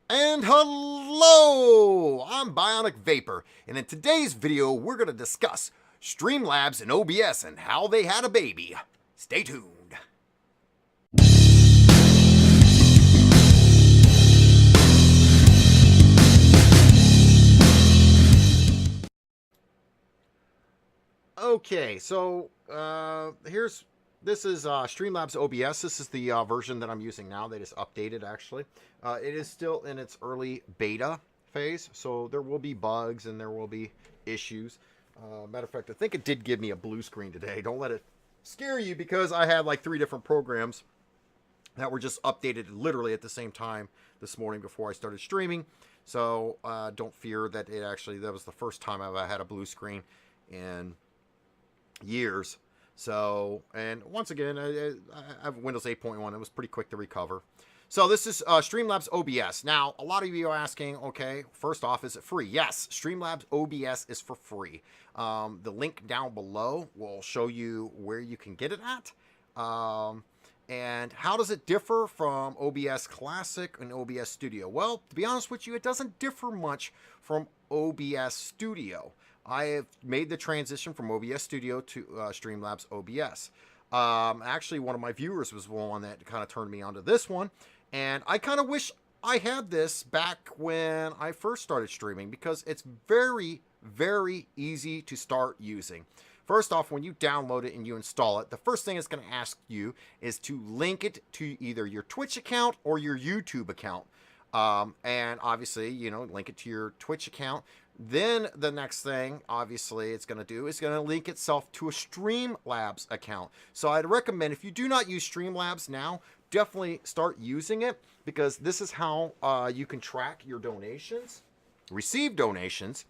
And hello! I'm BionicVapour, and in today's video, we're going to discuss Streamlabs and OBS and how they had a baby. Stay tuned. Okay, so this is Streamlabs OBS. This is the version that I'm using now. They just updated actually. It is still in its early beta phase, so there will be bugs and there will be issues. Matter of fact, I think it did give me a blue screen today. Don't let it scare you because I had like 3 different programs that were just updated literally at the same time this morning before I started streaming. So don't fear that that was the first time I've had a blue screen in years. So, and once again, I have Windows 8.1. It was pretty quick to recover. So this is Streamlabs OBS. Now, a lot of you are asking, okay, first off, is it free? Yes, Streamlabs OBS is for free. The link down below will show you where you can get it at. And how does it differ from OBS Classic and OBS Studio? Well, to be honest with you, it doesn't differ much from OBS Studio. I have made the transition from OBS Studio to Streamlabs OBS. Actually, one of my viewers was one that kind of turned me onto this one. And I kind of wish I had this back when I first started streaming because it's very, very easy to start using. First off, when you download it and you install it, the first thing it's going to ask you is to link it to either your Twitch account or your YouTube account. And obviously, link it to your Twitch account. Then the next thing, obviously, it's going to do is going to link itself to a Streamlabs account. So I'd recommend if you do not use Streamlabs now, definitely start using it because this is how you can track your donations, receive donations,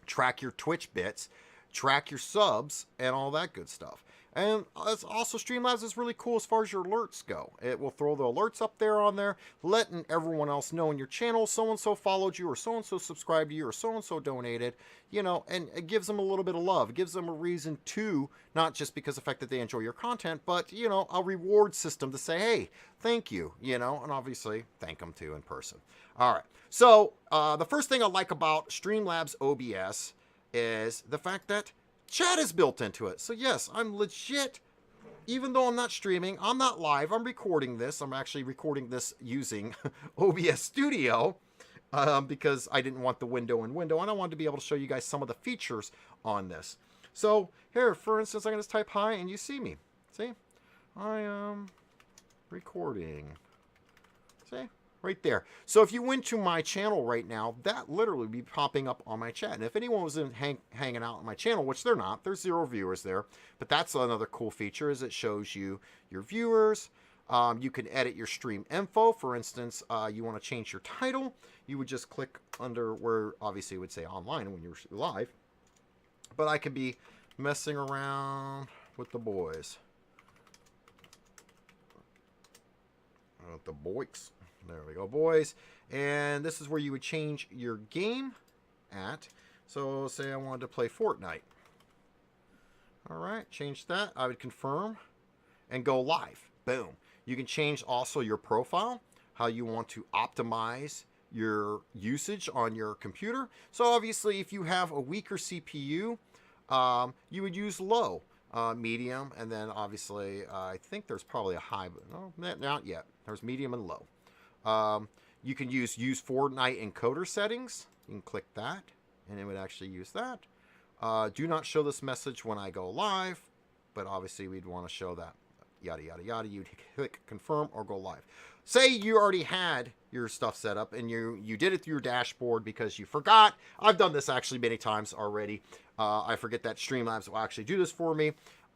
track your Twitch bits, track your subs, and all that good stuff. And it's also Streamlabs is really cool as far as your alerts go. It will throw the alerts up there on there, letting everyone else know in your channel so-and-so followed you or so-and-so subscribed to you or so-and-so donated, and it gives them a little bit of love. It gives them a reason to, not just because of the fact that they enjoy your content, but, a reward system to say, hey, thank you, and obviously thank them too in person. All right. So the first thing I like about Streamlabs OBS is the fact that chat is built into it. So yes, I'm legit, even though I'm not streaming, I'm not live, I'm recording this. I'm actually recording this using OBS Studio because I didn't want the window and I wanted to be able to show you guys some of the features on this. So here, for instance, I'm going to type hi and you see me. See? I am recording. See? Right there. So if you went to my channel right now, that literally would be popping up on my chat. And if anyone was hanging out on my channel, which they're not, there's 0 viewers there. But that's another cool feature is it shows you your viewers. You can edit your stream info. For instance, you want to change your title. You would just click under where obviously it would say online when you're live. But I could be messing around with the boys. With the boys. There we go, boys. And this is where you would change your game at. So say I wanted to play Fortnite. All right, change that. I would confirm and go live. Boom. You can change also your profile, how you want to optimize your usage on your computer. So obviously, if you have a weaker CPU, you would use low, medium, and then obviously, I think there's probably a high, but no, not yet. There's medium and low. You can use Fortnite encoder settings. You can click that, and it would actually use that. Do not show this message when I go live, but obviously we'd want to show that. Yada, yada, yada. You'd click confirm or go live. Say you already had your stuff set up, and you did it through your dashboard because you forgot. I've done this actually many times already. I forget that Streamlabs will actually do this for me.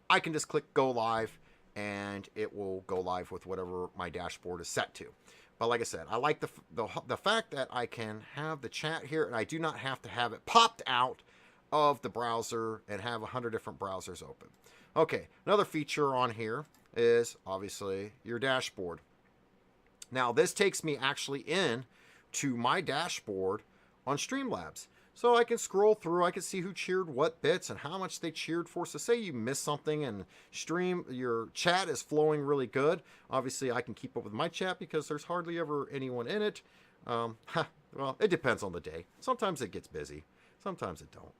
I can just click go live, and it will go live with whatever my dashboard is set to. But like I said, I like the fact that I can have the chat here and I do not have to have it popped out of the browser and have 100 different browsers open. Okay, another feature on here is obviously your dashboard. Now this takes me actually in to my dashboard on Streamlabs. So I can scroll through, I can see who cheered what bits and how much they cheered for. So say you missed something and your chat is flowing really good. Obviously I can keep up with my chat because there's hardly ever anyone in it. Well, it depends on the day. Sometimes it gets busy. Sometimes it don't.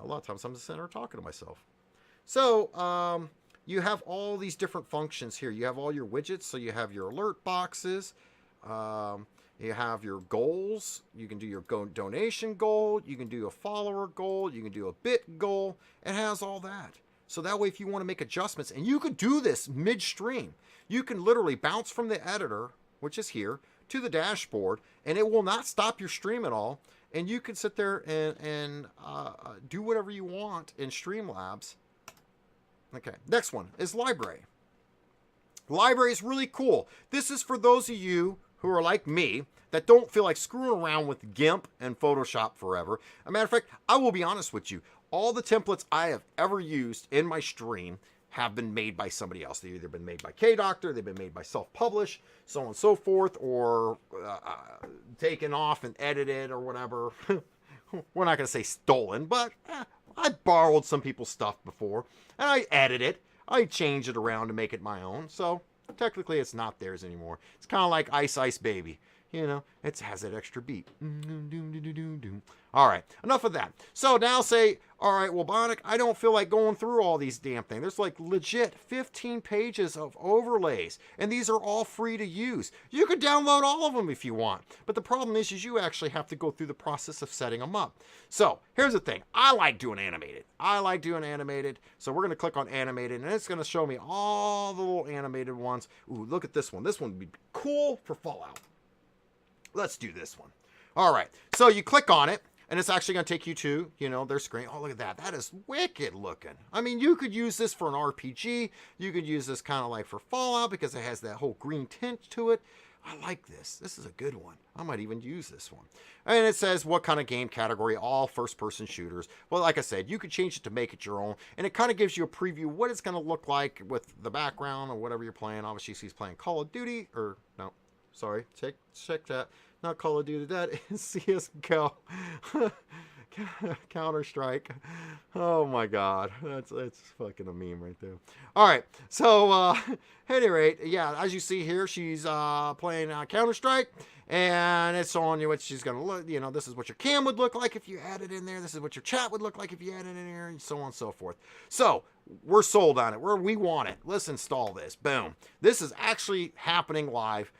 A lot of times I'm just sitting there talking to myself. So, you have all these different functions here. You have all your widgets. So you have your alert boxes. You have your goals. You can do your donation goal. You can do a follower goal. You can do a bit goal. It has all that. So that way, if you want to make adjustments, and you could do this midstream, you can literally bounce from the editor, which is here, to the dashboard, and it will not stop your stream at all. And you can sit there and do whatever you want in Streamlabs. Okay, next one is library. Library is really cool. This is for those of you who are like me that don't feel like screwing around with GIMP and Photoshop forever. As a matter of fact, I will be honest with you. All the templates I have ever used in my stream have been made by somebody else. They've either been made by K-Doctor, they've been made by self-publish, so on and so forth, or taken off and edited or whatever. We're not going to say stolen, but I borrowed some people's stuff before, and I edit it. I change it around to make it my own, so technically it's not theirs anymore. It's kind of like Ice Ice Baby. You know, it has that extra beat. All right, enough of that. So now say, all right, well, Bionic, I don't feel like going through all these damn things. There's like legit 15 pages of overlays, and these are all free to use. You could download all of them if you want, but the problem is you actually have to go through the process of setting them up. So here's the thing. I like doing animated. So we're going to click on animated, and it's going to show me all the little animated ones. Ooh, look at this one. This one would be cool for Fallout. Let's do this one. All right. So you click on it, and it's actually going to take you to, you know, their screen. Oh, look at that. That is wicked looking. I mean, you could use this for an RPG. You could use this kind of like for Fallout because it has that whole green tint to it. I like this. This is a good one. I might even use this one. And it says what kind of game category, all first-person shooters. Well, like I said, you could change it to make it your own. And it kind of gives you a preview what it's going to look like with the background or whatever you're playing. Obviously, he's playing Call of Duty. Or, no, sorry. Check that. Not Call of Duty. That is CSGO. Counter-Strike. Oh my God, that's fucking a meme right there. All right, so at any rate, yeah, as you see here, she's playing Counter-Strike, and it's on you what she's gonna look. You know, this is what your cam would look like if you added in there. This is what your chat would look like if you added in here, and so on and so forth. So we're sold on it. We want it. Let's install this. Boom. This is actually happening live.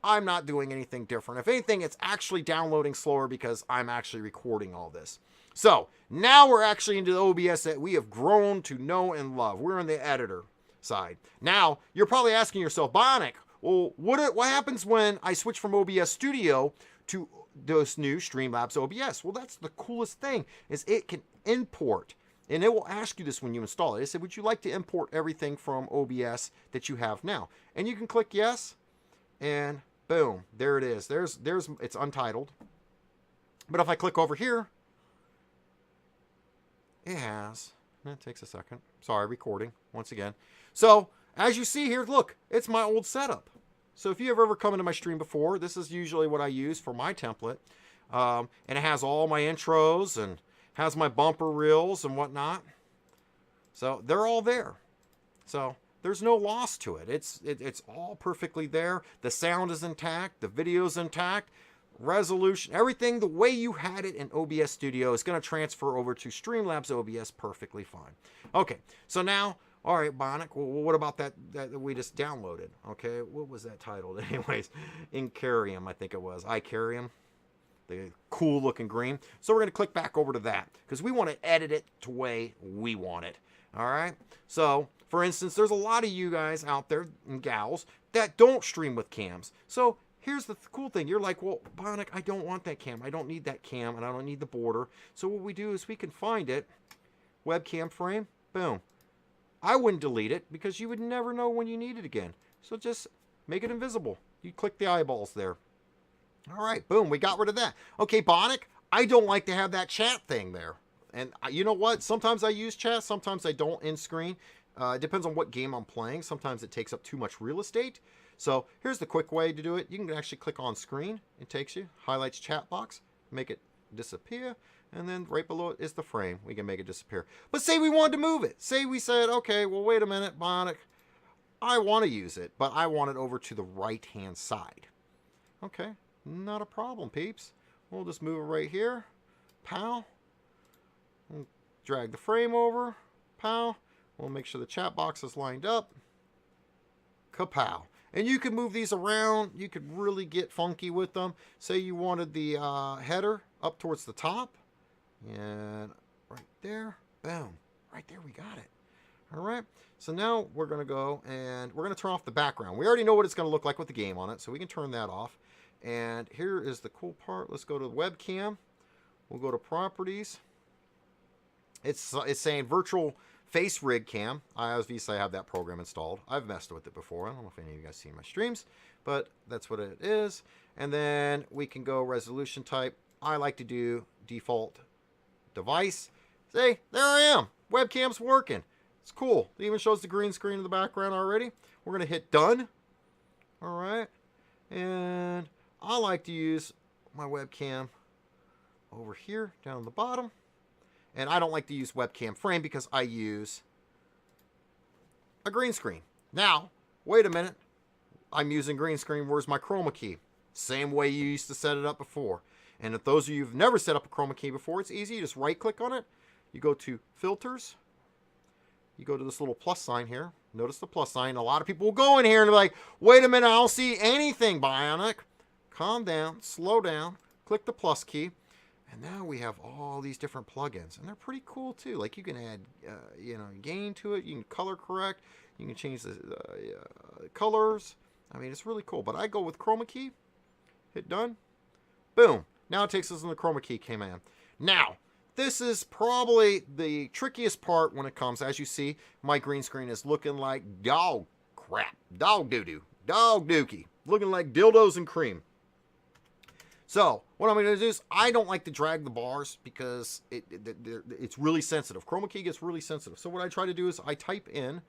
I'm not doing anything different. If anything, it's actually downloading slower because I'm actually recording all this. So now we're actually into the OBS that we have grown to know and love. We're on the editor side. Now, you're probably asking yourself, Bionic, well, what happens when I switch from OBS Studio to this new Streamlabs OBS? Well, that's the coolest thing, is it can import. And it will ask you this when you install it. It said, would you like to import everything from OBS that you have now? And you can click yes, and boom, there it is. There's it's untitled. But if I click over here, it takes a second. Sorry, recording once again. So as you see here, look, it's my old setup. So if you have ever come into my stream before, this is usually what I use for my template. And it has all my intros and has my bumper reels and whatnot. So they're all there. So there's no loss to it. It's all perfectly there. The sound is intact. The video's intact. Resolution, everything the way you had it in OBS Studio is going to transfer over to Streamlabs OBS perfectly fine. Okay, so now, all right, Bionic, well, what about that we just downloaded? Okay, what was that titled? Anyways, Incarium, I think it was. Icarium. The cool looking green. So we're going to click back over to that because we want to edit it the way we want it. All right. So for instance, there's a lot of you guys out there and gals that don't stream with cams. So here's the cool thing. You're like, well, Bionic, I don't want that cam. I don't need that cam and I don't need the border. So what we do is we can find it. Webcam frame. Boom. I wouldn't delete it because you would never know when you need it again. So just make it invisible. You click the eyeballs there. All right, boom, we got rid of that. Okay, Bionic, I don't like to have that chat thing there. And you know what? Sometimes I use chat, sometimes I don't in screen. It depends on what game I'm playing. Sometimes it takes up too much real estate. So here's the quick way to do it. You can actually click on screen. It takes you, highlights chat box, make it disappear. And then right below it is the frame. We can make it disappear. But say we wanted to move it. Say we said, okay, well, wait a minute, Bionic. I want to use it, but I want it over to the right-hand side. Okay. Not a problem, peeps. We'll just move it right here. Pow. We'll drag the frame over. Pow. We'll make sure the chat box is lined up. Kapow. And you can move these around. You could really get funky with them. Say you wanted the header up towards the top. And right there. Boom. Right there, we got it. All right. So now we're going to go and we're going to turn off the background. We already know what it's going to look like with the game on it, so we can turn that off. And here is the cool part. Let's go to the webcam. We'll go to properties. It's saying virtual face rig cam. Obviously, I have that program installed. I've messed with it before. I don't know if any of you guys seen my streams, but that's what it is. And then we can go resolution type. I like to do default device. See, there I am. Webcam's working. It's cool. It even shows the green screen in the background already. We're going to hit done. All right. And I like to use my webcam over here down the bottom. And I don't like to use webcam frame because I use a green screen. Now, wait a minute. I'm using green screen. Where's my Chroma Key? Same way you used to set it up before. And if those of you who've never set up a Chroma Key before, it's easy. You just right click on it. You go to filters. You go to this little plus sign here. Notice the plus sign. A lot of people will go in here and be like, wait a minute, I don't see anything, Bionic. Calm down, slow down, click the plus key. And now we have all these different plugins. And they're pretty cool too. Like you can add, gain to it. You can color correct. You can change the colors. I mean, it's really cool. But I go with Chroma Key. Hit done. Boom. Now it takes us in the Chroma Key command. Now, this is probably the trickiest part when it comes. As you see, my green screen is looking like dog crap. Dog doo-doo. Dog dookie. Looking like dildos and cream. So, what I'm going to do is, I don't like to drag the bars because it's really sensitive. Chroma Key gets really sensitive. So what I try to do is I type in,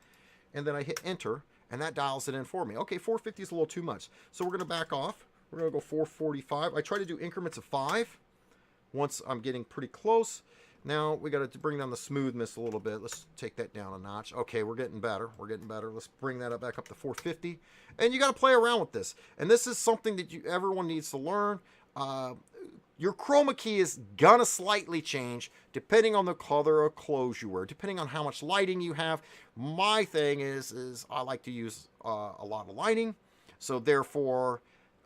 and then I hit enter, and that dials it in for me. Okay, 450 is a little too much. So we're going to back off. We're going to go 445. I try to do increments of 5 once I'm getting pretty close. Now we got to bring down the smoothness a little bit. Let's take that down a notch. Okay, we're getting better. We're getting better. Let's bring that back up to 450. And you got to play around with this. And this is something that everyone needs to learn. Your Chroma Key is gonna slightly change depending on the color of clothes you wear, depending on how much lighting you have. My thing is I like to use a lot of lighting, so therefore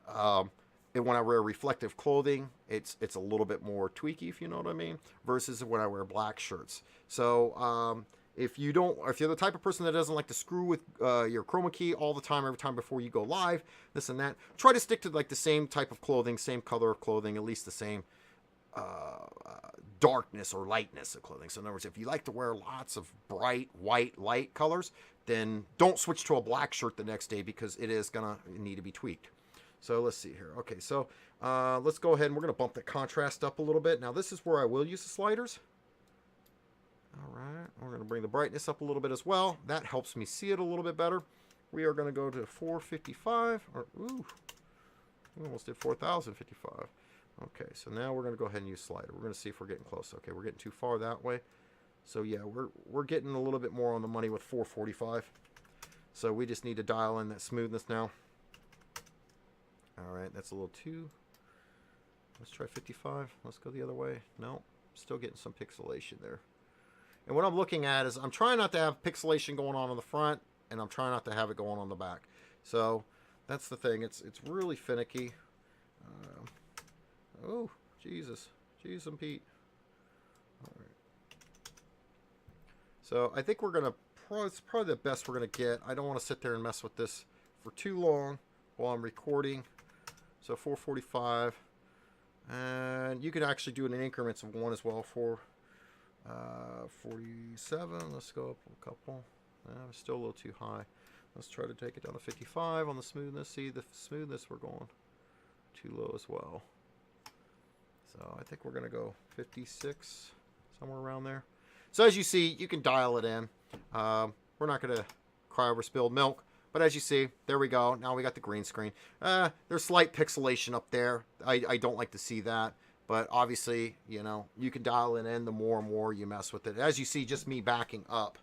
when I wear reflective clothing, it's a little bit more tweaky, if you know what I mean, versus when I wear black shirts. So if you're the type of person that doesn't like to screw with your Chroma Key all the time, every time before you go live, this and that, try to stick to like the same type of clothing, same color of clothing, at least the same darkness or lightness of clothing. So in other words, if you like to wear lots of bright, white, light colors, then don't switch to a black shirt the next day because it is going to need to be tweaked. So let's see here. Okay, so let's go ahead and we're going to bump the contrast up a little bit. Now this is where I will use the sliders. All right, we're going to bring the brightness up a little bit as well. That helps me see it a little bit better. We are going to go to 455. Ooh, we almost did 4055. Okay, so now we're going to go ahead and use slider. We're going to see if we're getting close. Okay, we're getting too far that way. So yeah, we're getting a little bit more on the money with 445. So we just need to dial in that smoothness now. All right, that's a little too. Let's try 55. Let's go the other way. No, still getting some pixelation there. And what I'm looking at is I'm trying not to have pixelation going on the front, and I'm trying not to have it going on the back. So that's the thing. It's really finicky. Oh, Jesus. Jesus and Pete. All right. So I think we're going to, it's probably the best we're going to get. I don't want to sit there and mess with this for too long while I'm recording. So 445. And you can actually do it in increments of 1 as well. 47. Let's go up a couple. Still a little too high. Let's try to take it down to 55 on the smoothness. See, the smoothness, we're going too low as well. So I think we're going to go 56, somewhere around there. So as you see, you can dial it in. We're not going to cry over spilled milk. But as you see, there we go. Now we got the green screen. There's slight pixelation up there. I don't like to see that. But obviously, you know, you can dial it in the more and more you mess with it. As you see, just me backing up.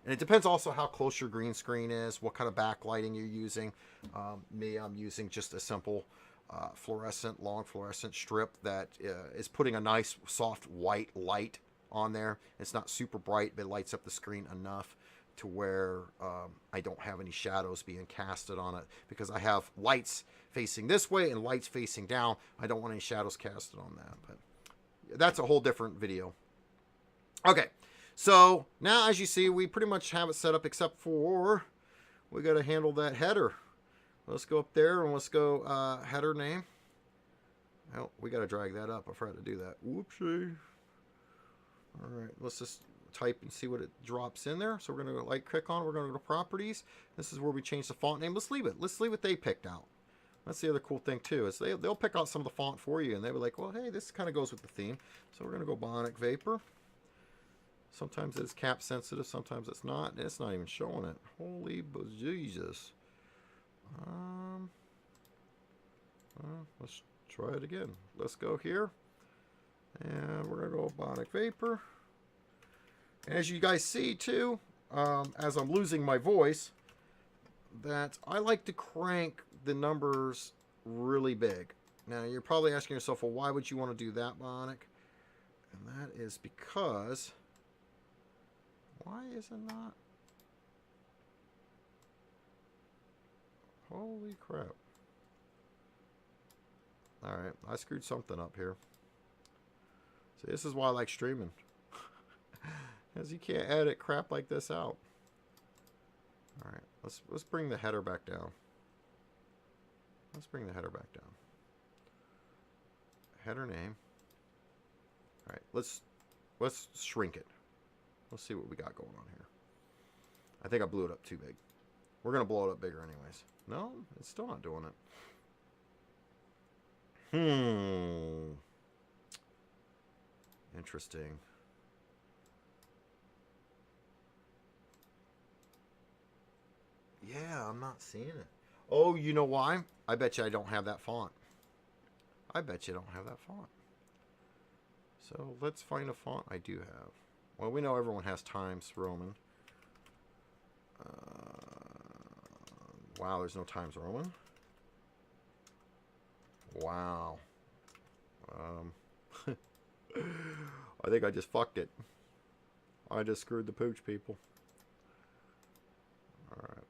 And it depends also how close your green screen is, what kind of backlighting you're using. I'm using just a simple long fluorescent strip that is putting a nice soft white light on there. It's not super bright, but it lights up the screen enough to where I don't have any shadows being casted on it, because I have lights facing this way and lights facing down. I don't want any shadows casted on that, but that's a whole different video. Okay, so now as you see, we pretty much have it set up, except for we got to handle that header. Let's go up there and let's go header name. Oh, we got to drag that up. I forgot to do that. Whoopsie. All right, let's just type and see what it drops in there. So we're going to go click on it. We're going to go to properties. This is where we change the font name. Let's leave it. Let's leave what they picked out. That's the other cool thing too, is they'll pick out some of the font for you, and they'll be like, well, hey, this kind of goes with the theme. So we're going to go BionicVapour. Sometimes it's cap sensitive, sometimes it's not. It's not even showing it. Holy bejesus. Let's try it again. Let's go here, and we're gonna go BionicVapour. And as you guys see too, as I'm losing my voice, that I like to crank the numbers really big. Now you're probably asking yourself, well, why would you want to do that, Bionic? And that is because, why is it not? Holy crap. Alright, I screwed something up here. See, this is why I like streaming. Because you can't edit crap like this out. Alright, let's bring the header back down. Let's bring the header back down. Header name. Alright, let's shrink it. Let's see what we got going on here. I think I blew it up too big. We're going to blow it up bigger anyways. No, it's still not doing it. Interesting. Yeah, I'm not seeing it. Oh, you know why? I bet you I don't have that font. I bet you don't have that font. So let's find a font I do have. Well, we know everyone has Times Roman. Wow, there's no Times Roman. Wow. I think I just fucked it. I just screwed the pooch, people. Alright.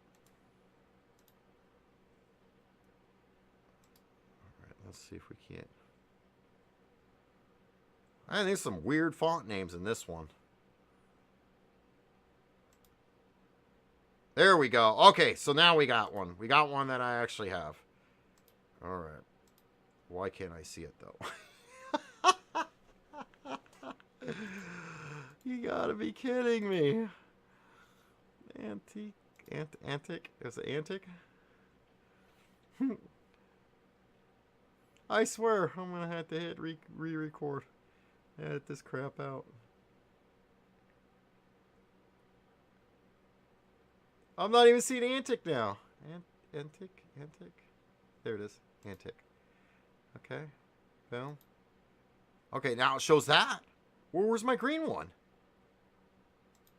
Alright, let's see if we can't. I think there's some weird font names in this one. There we go. Okay, so now we got one. We got one that I actually have. Alright. Why can't I see it, though? You gotta be kidding me. Antic? Is it Antic? I swear, I'm gonna have to hit re-record. Edit this crap out. I'm not even seeing Antic now. Antic? There it is. Antic. Okay. Boom. Okay, now it shows that. Where's my green one?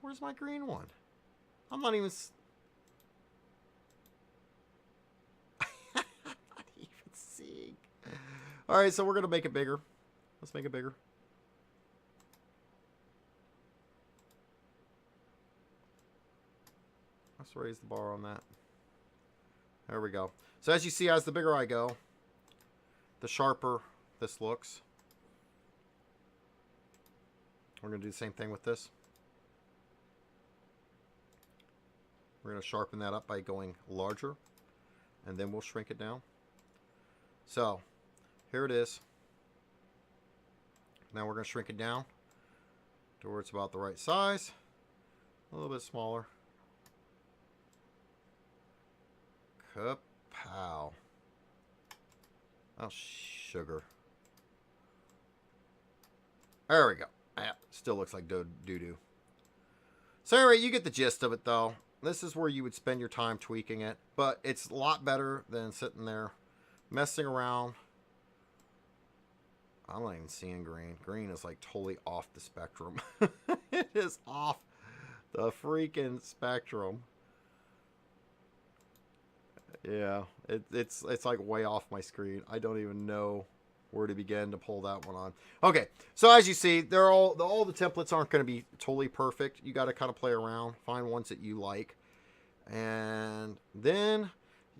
Where's my green one? I'm not even... I'm not even seeing. Alright, so we're going to make it bigger. Let's make it bigger. Let's raise the bar on that. There we go. So as you see, as the bigger I go, the sharper this looks. We're going to do the same thing with this. We're going to sharpen that up by going larger, and then we'll shrink it down. So, here it is. Now we're going to shrink it down to where it's about the right size. A little bit smaller. Kapow. Oh, sugar. There we go. Yeah, still looks like doo-doo. So anyway, you get the gist of it, though. This is where you would spend your time tweaking it. But it's a lot better than sitting there messing around. I'm not even seeing green. Green is like totally off the spectrum. It is off the freaking spectrum. Yeah, it's like way off my screen. I don't even know where to begin to pull that one on. Okay, so as you see, they're all the templates aren't going to be totally perfect. You got to kind of play around, find ones that you like, and then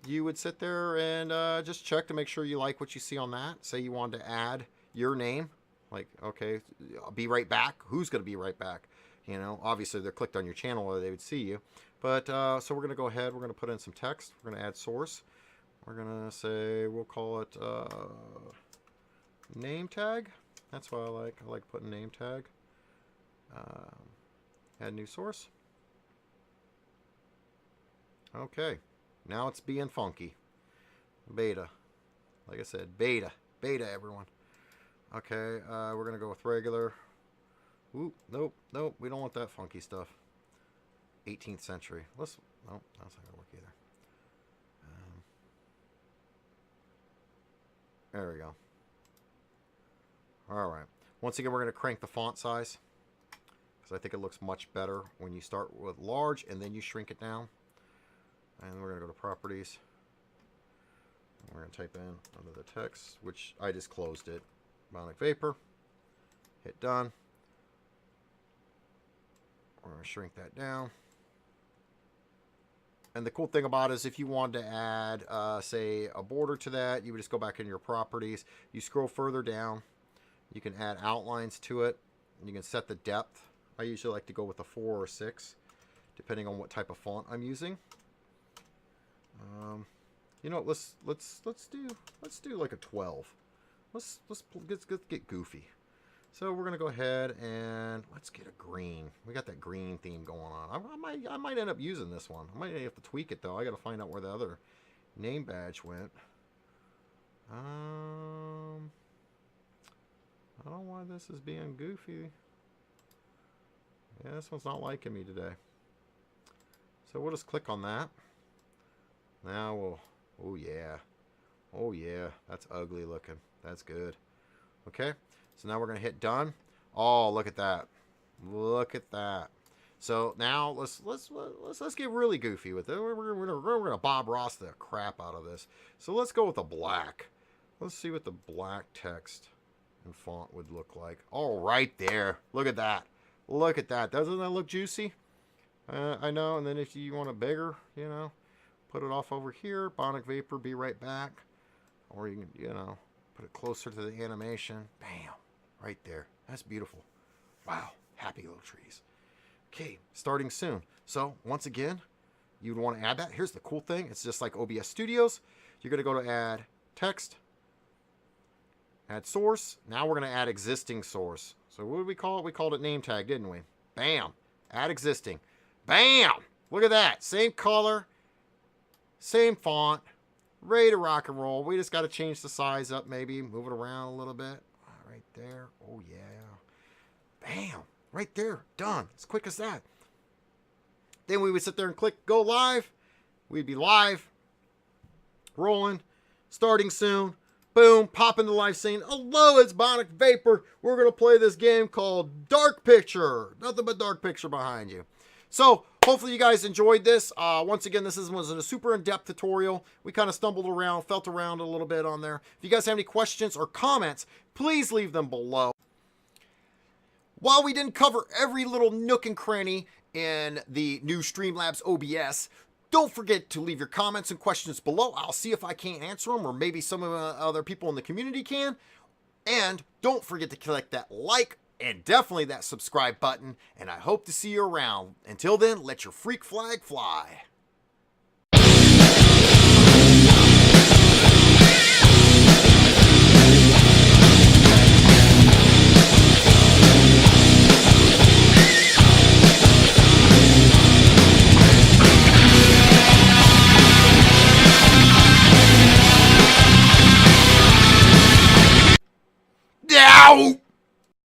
you would sit there and just check to make sure you like what you see on that. Say you wanted to add your name, like, okay, I'll be right back. Who's going to be right back? You know, obviously they're clicked on your channel or they would see you. But so we're going to go ahead. We're going to put in some text. We're going to add source. We're going to say, we'll call it name tag. That's what I like. I like putting name tag. Add new source. Okay. Now it's being funky. Beta. Like I said, beta. Beta, everyone. Okay, we're going to go with regular. Ooh, nope, nope. We don't want that funky stuff. 18th century. Let's, nope, that's not going to work either. There we go. All right. Once again, we're going to crank the font size, because I think it looks much better when you start with large and then you shrink it down. And we're going to go to properties. We're going to type in under the text, which I just closed it. BionicVapour. Hit done. We're going to shrink that down. And the cool thing about it is if you wanted to add, say, a border to that, you would just go back into your properties. You scroll further down. You can add outlines to it. And you can set the depth. I usually like to go with a 4 or 6, depending on what type of font I'm using. You know, let's do like a 12. Let's get goofy. So we're gonna go ahead and let's get a green. We got that green theme going on. I might end up using this one. I might have to tweak it though. I gotta find out where the other name badge went. I don't know why this is being goofy. Yeah, this one's not liking me today. So we'll just click on that. Now we'll, oh yeah. Oh yeah, that's ugly looking. That's good. Okay, so now we're gonna hit done. Oh, look at that. Look at that. So now let's get really goofy with it. We're gonna Bob Ross the crap out of this. So let's go with a black. Let's see what the black text and font would look like. Oh, right there. Look at that. Look at that. Doesn't that look juicy? I know. And then if you want it bigger, you know, put it off over here. BionicVapour, be right back. Or you can, you know, put it closer to the animation. Bam. Right there. That's beautiful. Wow. Happy little trees. Okay. Starting soon. So, once again, you'd want to add that. Here's the cool thing. It's just like OBS Studios. You're going to go to add text. Add source. Now we're going to add existing source. So what did we call it? We called it name tag, didn't we? Bam. Add existing. Bam. Look at that. Same color. Same font. Ready to rock and roll. We just got to change the size up maybe. Move it around a little bit. Right there. Oh, yeah. Bam. Right there. Done. As quick as that. Then we would sit there and click go live. We'd be live. Rolling. Starting soon. Boom, pop in the live scene. Hello, it's BionicVapour. We're going to play this game called Dark Picture. Nothing but Dark Picture behind you. So, hopefully you guys enjoyed this. Once again, this was a super in-depth tutorial. We kind of stumbled around, felt around a little bit on there. If you guys have any questions or comments, please leave them below. While we didn't cover every little nook and cranny in the new Streamlabs OBS, don't forget to leave your comments and questions below. I'll see if I can't answer them, or maybe some of the other people in the community can. And don't forget to click that like and definitely that subscribe button. And I hope to see you around. Until then, let your freak flag fly.